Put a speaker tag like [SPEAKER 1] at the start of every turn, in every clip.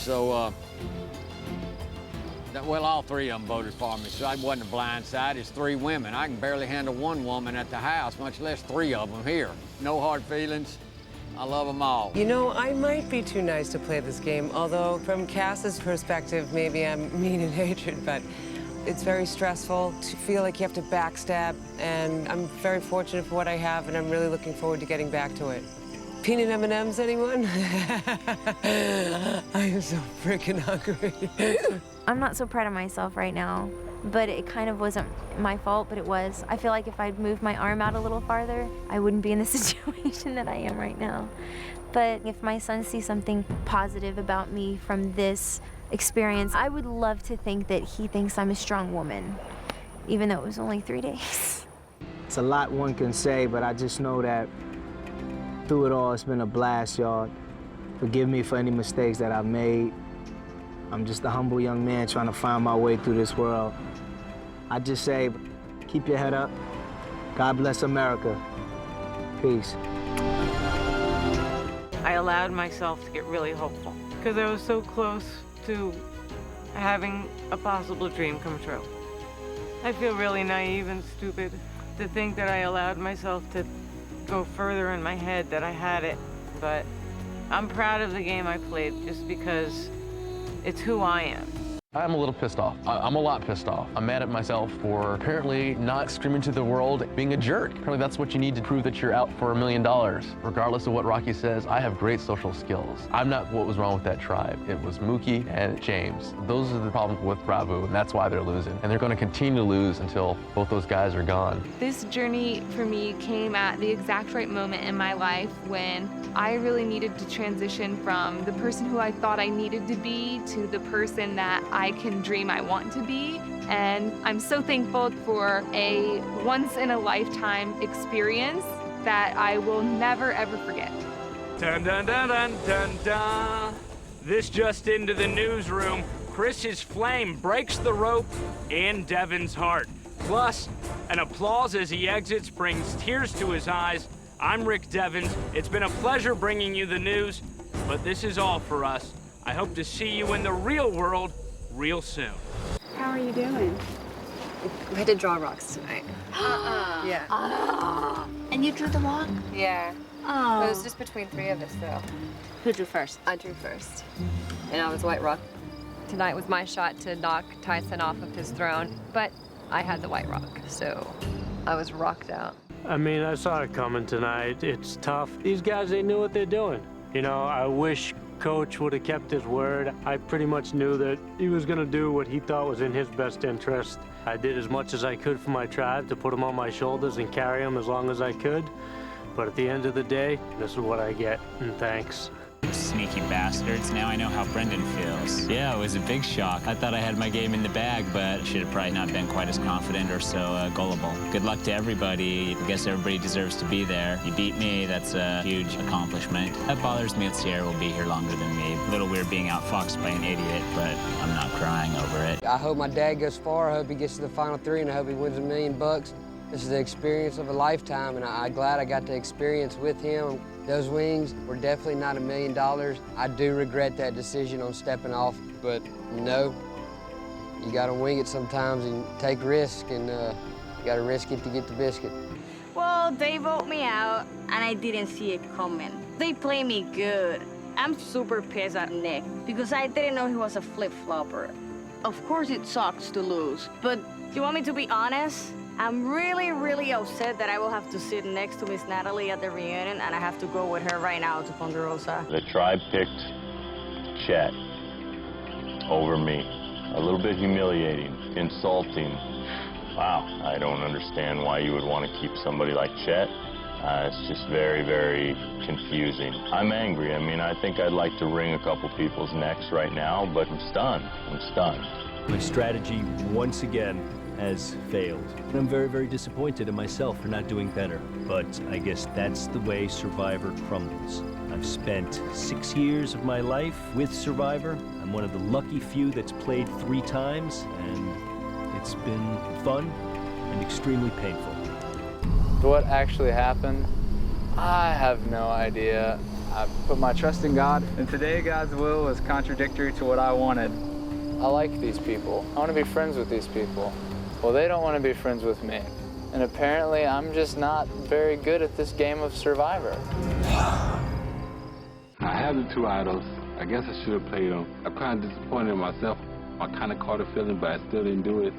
[SPEAKER 1] So, well, all three of them voted for me, so I wasn't a blind side. It's three women. I can barely handle one woman at the house, much less three of them here. No hard feelings. I love them all.
[SPEAKER 2] You know, I might be too nice to play this game, although from Cass's perspective, maybe I'm mean and hatred, but it's very stressful to feel like you have to backstab, and I'm very fortunate for what I have, and I'm really looking forward to getting back to it. Peanut M&Ms, anyone? I am so freaking hungry.
[SPEAKER 3] I'm not so proud of myself right now, but it kind of wasn't my fault, but it was. I feel like if I'd moved my arm out a little farther, I wouldn't be in the situation that I am right now. But if my son sees something positive about me from this experience, I would love to think that he thinks I'm a strong woman, even though it was only 3 days.
[SPEAKER 4] It's a lot one can say, but I just know that through it all, it's been a blast, y'all. Forgive me for any mistakes that I've made. I'm just a humble young man trying to find my way through this world. I just say, keep your head up. God bless America. Peace.
[SPEAKER 5] I allowed myself to get really hopeful because I was so close to having a possible dream come true. I feel really naive and stupid to think that I allowed myself to go further in my head that I had it, but I'm proud of the game I played just because it's who I am.
[SPEAKER 6] I'm a little pissed off. I'm a lot pissed off. I'm mad at myself for apparently not screaming to the world, being a jerk. Apparently that's what you need to prove that you're out for $1 million. Regardless of what Rocky says, I have great social skills. I'm not what was wrong with that tribe. It was Mookie and James. Those are the problems with Bravo, and that's why they're losing. And they're going to continue to lose until both those guys are gone.
[SPEAKER 7] This journey for me came at the exact right moment in my life when I really needed to transition from the person who I thought I needed to be to the person that I can dream I want to be. And I'm so thankful for a once-in-a-lifetime experience that I will never, ever forget.
[SPEAKER 8] Dun, dun, dun, dun, dun, dun. This just into the newsroom. Chris's flame breaks the rope in Deven's heart. Plus, an applause as he exits brings tears to his eyes. I'm Rick Devens. It's been a pleasure bringing you the news, but this is all for us. I hope to see you in the real world real soon.
[SPEAKER 9] How are you doing?
[SPEAKER 10] We had to draw rocks tonight.
[SPEAKER 9] Yeah. And you drew the rock?
[SPEAKER 10] Yeah.
[SPEAKER 9] Oh.
[SPEAKER 10] It was just between 3 of us, though.
[SPEAKER 9] Who drew first?
[SPEAKER 10] I drew first. And I was White Rock. Tonight was my shot to knock Tyson off of his throne, but I had the White Rock, so I was rocked out.
[SPEAKER 11] I mean, I saw it coming tonight. It's tough. These guys, they knew what they're doing. You know, I wish Coach would have kept his word. I pretty much knew that he was going to do what he thought was in his best interest. I did as much as I could for my tribe to put them on my shoulders and carry them as long as I could. But at the end of the day, this is what I get, and thanks.
[SPEAKER 12] Sneaky bastards. Now I know how Brendan feels. Yeah, it was a big shock. I thought I had my game in the bag, but should have probably not been quite as confident or so gullible. Good luck to everybody. I guess everybody deserves to be there. You beat me, that's a huge accomplishment. That bothers me that Sierra will be here longer than me. A little weird being outfoxed by an idiot, but I'm not crying over it.
[SPEAKER 13] I hope my dad goes far. I hope he gets to the final 3, and I hope he wins $1 million. This is the experience of a lifetime, and I'm glad I got to experience with him. Those wings were definitely not $1 million. I do regret that decision on stepping off, but no, you gotta wing it sometimes and take risks, and you gotta risk it to get the biscuit.
[SPEAKER 14] Well, they vote me out, and I didn't see it coming. They play me good. I'm super pissed at Nick because I didn't know he was a flip-flopper. Of course it sucks to lose, but you want me to be honest? I'm really, really upset that I will have to sit next to Miss Natalie at the reunion, and I have to go with her right now to Ponderosa.
[SPEAKER 15] The tribe picked Chet over me. A little bit humiliating, insulting. Wow, I don't understand why you would want to keep somebody like Chet. It's just very, very confusing. I'm angry. I mean, I think I'd like to wring a couple people's necks right now, but I'm stunned. I'm stunned.
[SPEAKER 16] My strategy, once again, has failed. And I'm very, very disappointed in myself for not doing better. But I guess that's the way Survivor crumbles. I've spent 6 years of my life with Survivor. I'm one of the lucky few that's played 3 times, and it's been fun and extremely painful.
[SPEAKER 17] What actually happened? I have no idea. I put my trust in God, and today God's will was contradictory to what I wanted. I like these people. I want to be friends with these people. Well, they don't want to be friends with me. And apparently, I'm just not very good at this game of Survivor.
[SPEAKER 18] I have the 2 idols. I guess I should have played them. I'm kind of disappointed in myself. I kind of caught a feeling, but I still didn't do it.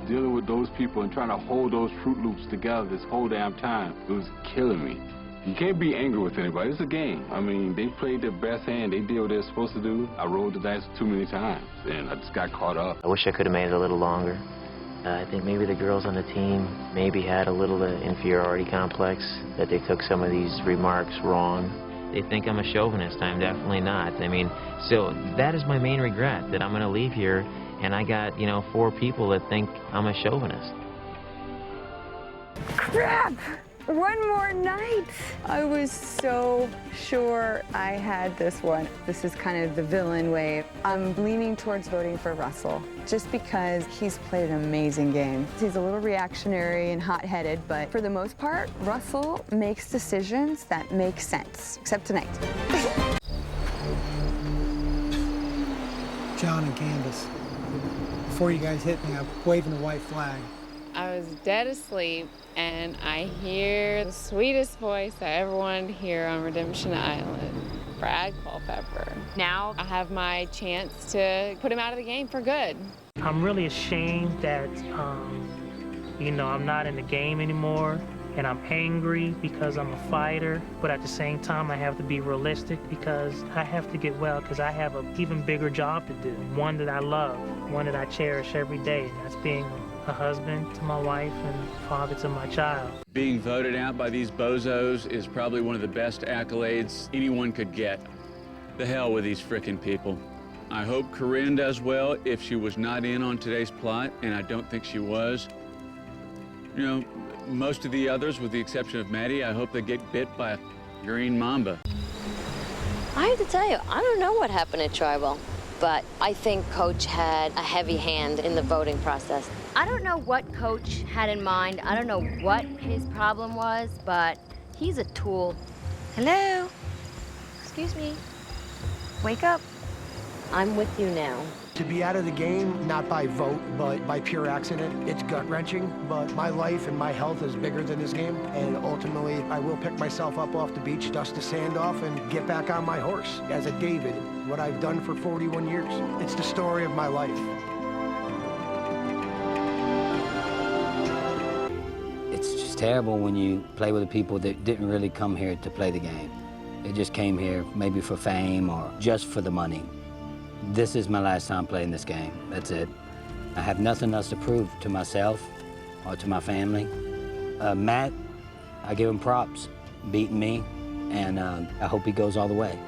[SPEAKER 18] Dealing with those people and trying to hold those Fruit Loops together this whole damn time, it was killing me. You can't be angry with anybody. It's a game. I mean, they played their best hand. They did what they're supposed to do. I rolled the dice too many times, and I just got caught up.
[SPEAKER 19] I wish I could have made it a little longer. I think maybe the girls on the team maybe had a little inferiority complex, that they took some of these remarks wrong. They think I'm a chauvinist. I'm definitely not. I mean, so that is my main regret, that I'm going to leave here and I got, 4 people that think I'm a chauvinist.
[SPEAKER 20] Crap! One more night! I was so sure I had this one. This is kind of the villain way. I'm leaning towards voting for Russell, just because he's played an amazing game. He's a little reactionary and hot-headed, but for the most part, Russell makes decisions that make sense, except tonight.
[SPEAKER 21] John and Candace, before you guys hit me, I'm waving the white flag.
[SPEAKER 22] I was dead asleep, and I hear the sweetest voice I ever wanted to hear on Redemption Island, Brad Culpepper. Now I have my chance to put him out of the game for good.
[SPEAKER 23] I'm really ashamed that, I'm not in the game anymore, and I'm angry because I'm a fighter, but at the same time I have to be realistic because I have to get well, because I have an even bigger job to do, one that I love, one that I cherish every day, and that's being a husband to my wife and father to my child.
[SPEAKER 24] Being voted out by these bozos is probably one of the best accolades anyone could get. The hell with these frickin' people. I hope Corinne does well if she was not in on today's plot, and I don't think she was. Most of the others, with the exception of Maddie, I hope they get bit by a green mamba.
[SPEAKER 25] I have to tell you, I don't know what happened at Tribal, but I think Coach had a heavy hand in the voting process.
[SPEAKER 3] I don't know what Coach had in mind. I don't know what his problem was, but he's a tool. Hello? Excuse me. Wake up.
[SPEAKER 25] I'm with you now.
[SPEAKER 26] To be out of the game, not by vote, but by pure accident, it's gut-wrenching, but my life and my health is bigger than this game, and ultimately, I will pick myself up off the beach, dust the sand off, and get back on my horse. As a David, what I've done for 41 years. It's the story of my life.
[SPEAKER 27] It's just terrible when you play with the people that didn't really come here to play the game. They just came here maybe for fame or just for the money. This is my last time playing this game. That's it. I have nothing else to prove to myself or to my family. Matt, I give him props, beating me, and I hope he goes all the way.